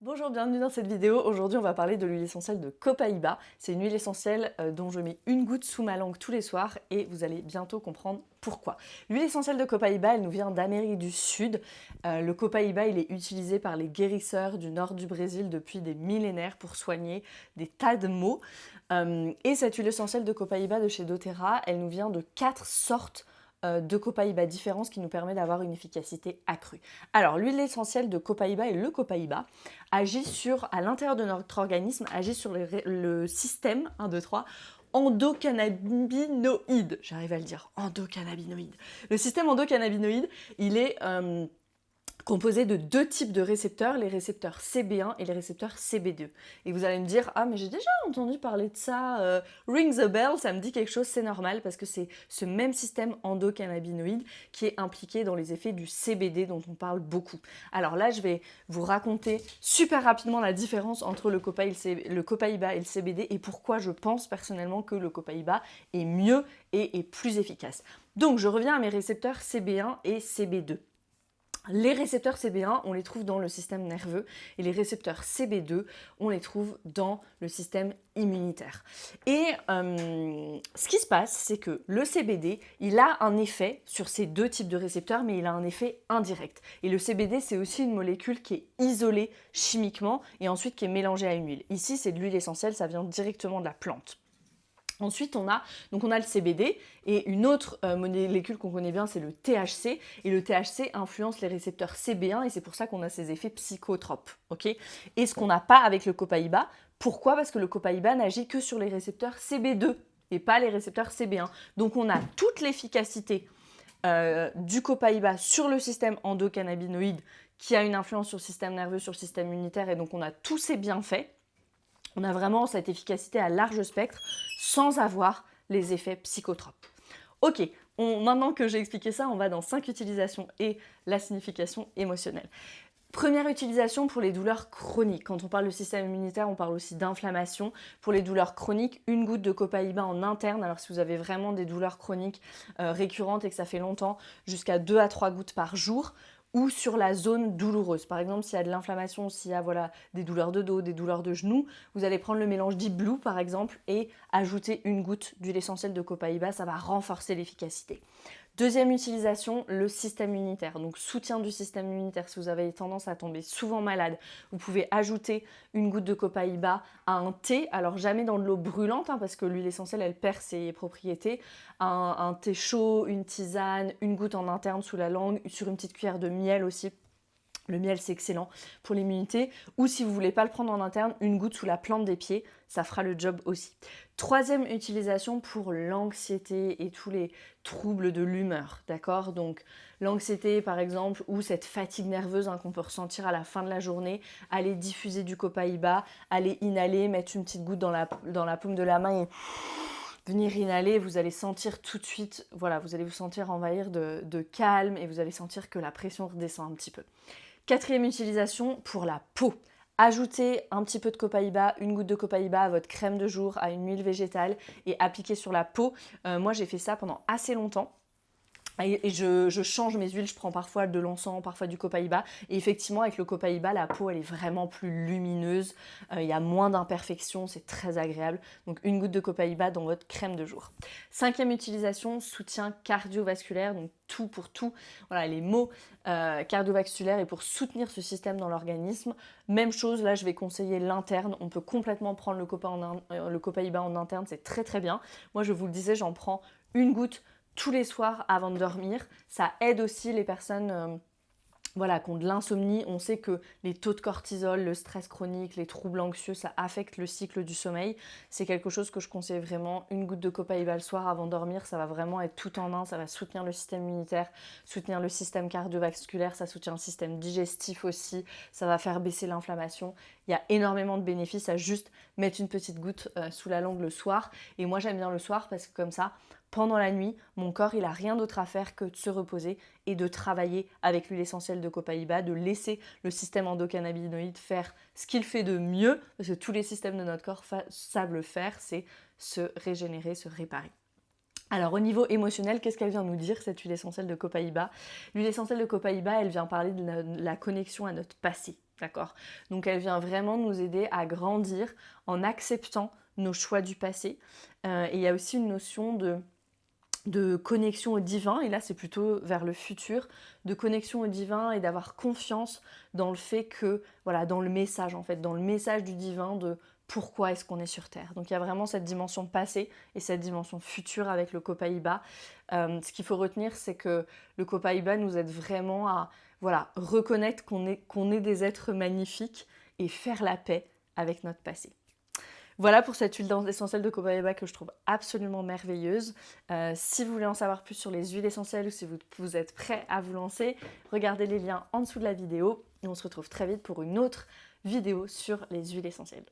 Bonjour, bienvenue dans cette vidéo. Aujourd'hui, on va parler de l'huile essentielle de Copaiba. C'est une huile essentielle dont je mets une goutte sous ma langue tous les soirs et vous allez bientôt comprendre pourquoi. L'huile essentielle de Copaiba, elle nous vient d'Amérique du Sud. Le Copaiba, il est utilisé par les guérisseurs du nord du Brésil depuis des millénaires pour soigner des tas de maux. Et cette huile essentielle de Copaiba de chez doTERRA, elle nous vient de 4 sortes de Copaiba différents, ce qui nous permet d'avoir une efficacité accrue. Alors, l'huile essentielle de Copaiba et le Copaiba à l'intérieur de notre organisme, agit sur le système, 1, 2, 3, endocannabinoïde. J'arrive à le dire, endocannabinoïde. Le système endocannabinoïde, il est composé de 2 types de récepteurs, les récepteurs CB1 et les récepteurs CB2. Et vous allez me dire, ah mais j'ai déjà entendu parler de ça, ring the bell, ça me dit quelque chose, c'est normal, parce que c'est ce même système endocannabinoïde qui est impliqué dans les effets du CBD dont on parle beaucoup. Alors là, je vais vous raconter super rapidement la différence entre le Copaiba et le CBD et pourquoi je pense personnellement que le Copaiba est mieux et est plus efficace. Donc je reviens à mes récepteurs CB1 et CB2. Les récepteurs CB1, on les trouve dans le système nerveux et les récepteurs CB2, on les trouve dans le système immunitaire. Et ce qui se passe, c'est que le CBD, il a un effet sur ces 2 types de récepteurs, mais il a un effet indirect. Et le CBD, c'est aussi une molécule qui est isolée chimiquement et ensuite qui est mélangée à une huile. Ici, c'est de l'huile essentielle, ça vient directement de la plante. Ensuite, on a le CBD et une autre molécule qu'on connaît bien, c'est le THC. Et le THC influence les récepteurs CB1 et c'est pour ça qu'on a ces effets psychotropes. Okay, et ce qu'on n'a pas avec le Copaiba. Pourquoi ? Parce que le Copaiba n'agit que sur les récepteurs CB2 et pas les récepteurs CB1. Donc on a toute l'efficacité du Copaiba sur le système endocannabinoïde qui a une influence sur le système nerveux, sur le système immunitaire et donc on a tous ces bienfaits. On a vraiment cette efficacité à large spectre sans avoir les effets psychotropes. Ok, maintenant que j'ai expliqué ça, on va dans 5 utilisations et la signification émotionnelle. Première utilisation pour les douleurs chroniques. Quand on parle de système immunitaire, on parle aussi d'inflammation. Pour les douleurs chroniques, une goutte de Copaiba en interne. Alors si vous avez vraiment des douleurs chroniques récurrentes et que ça fait longtemps, jusqu'à 2 à 3 gouttes par jour. Ou sur la zone douloureuse. Par exemple, s'il y a de l'inflammation, s'il y a des douleurs de dos, des douleurs de genoux, vous allez prendre le mélange Deep Blue par exemple et ajouter une goutte d'huile essentielle de Copaiba, ça va renforcer l'efficacité. Deuxième utilisation, le système immunitaire. Donc soutien du système immunitaire. Si vous avez tendance à tomber souvent malade, vous pouvez ajouter une goutte de Copaiba à un thé. Alors jamais dans de l'eau brûlante parce que l'huile essentielle elle perd ses propriétés. Un thé chaud, une tisane, une goutte en interne sous la langue, sur une petite cuillère de miel aussi. Le miel, c'est excellent pour l'immunité. Ou si vous ne voulez pas le prendre en interne, une goutte sous la plante des pieds, ça fera le job aussi. Troisième utilisation pour l'anxiété et tous les troubles de l'humeur, d'accord ? Donc l'anxiété par exemple ou cette fatigue nerveuse qu'on peut ressentir à la fin de la journée, allez diffuser du Copaiba, allez inhaler, mettre une petite goutte dans la paume de la main et venir inhaler, vous allez sentir tout de suite, voilà, vous allez vous sentir envahir de calme et vous allez sentir que la pression redescend un petit peu. Quatrième utilisation pour la peau. Ajoutez un petit peu de Copaiba, une goutte de Copaiba à votre crème de jour, à une huile végétale et appliquez sur la peau. Moi, j'ai fait ça pendant assez longtemps. Et je change mes huiles, je prends parfois de l'encens, parfois du Copaiba. Et effectivement, avec le Copaiba, la peau, elle est vraiment plus lumineuse. Il y a moins d'imperfections, c'est très agréable. Donc, une goutte de Copaiba dans votre crème de jour. Cinquième utilisation, soutien cardiovasculaire. Donc, tout pour tout. Voilà, les mots cardiovasculaires et pour soutenir ce système dans l'organisme. Même chose, là, je vais conseiller l'interne. On peut complètement prendre le Copaiba en interne, c'est très très bien. Moi, je vous le disais, j'en prends une goutte tous les soirs avant de dormir. Ça aide aussi les personnes qui ont de l'insomnie. On sait que les taux de cortisol, le stress chronique, les troubles anxieux, ça affecte le cycle du sommeil. C'est quelque chose que je conseille vraiment. Une goutte de Copaiba le soir avant de dormir, ça va vraiment être tout en un. Ça va soutenir le système immunitaire, soutenir le système cardiovasculaire, ça soutient le système digestif aussi. Ça va faire baisser l'inflammation. Il y a énormément de bénéfices à juste mettre une petite goutte sous la langue le soir. Et moi, j'aime bien le soir parce que comme ça, pendant la nuit, mon corps, il n'a rien d'autre à faire que de se reposer et de travailler avec l'huile essentielle de Copaiba, de laisser le système endocannabinoïde faire ce qu'il fait de mieux, parce que tous les systèmes de notre corps savent le faire, c'est se régénérer, se réparer. Alors au niveau émotionnel, qu'est-ce qu'elle vient nous dire cette huile essentielle de Copaiba ? L'huile essentielle de Copaiba, elle vient parler de la connexion à notre passé. d'accord? Donc elle vient vraiment nous aider à grandir en acceptant nos choix du passé. Et il y a aussi une notion de connexion au divin, et là c'est plutôt vers le futur, de connexion au divin et d'avoir confiance dans le fait que, voilà, dans le message en fait, dans le message du divin de pourquoi est-ce qu'on est sur Terre. Donc il y a vraiment cette dimension passée et cette dimension future avec le Copaiba. Ce qu'il faut retenir, c'est que le Copaiba nous aide vraiment à, voilà, reconnaître qu'on est des êtres magnifiques et faire la paix avec notre passé. Voilà pour cette huile essentielle de Copaiba que je trouve absolument merveilleuse. Si vous voulez en savoir plus sur les huiles essentielles ou si vous êtes prêt à vous lancer, regardez les liens en dessous de la vidéo et on se retrouve très vite pour une autre vidéo sur les huiles essentielles.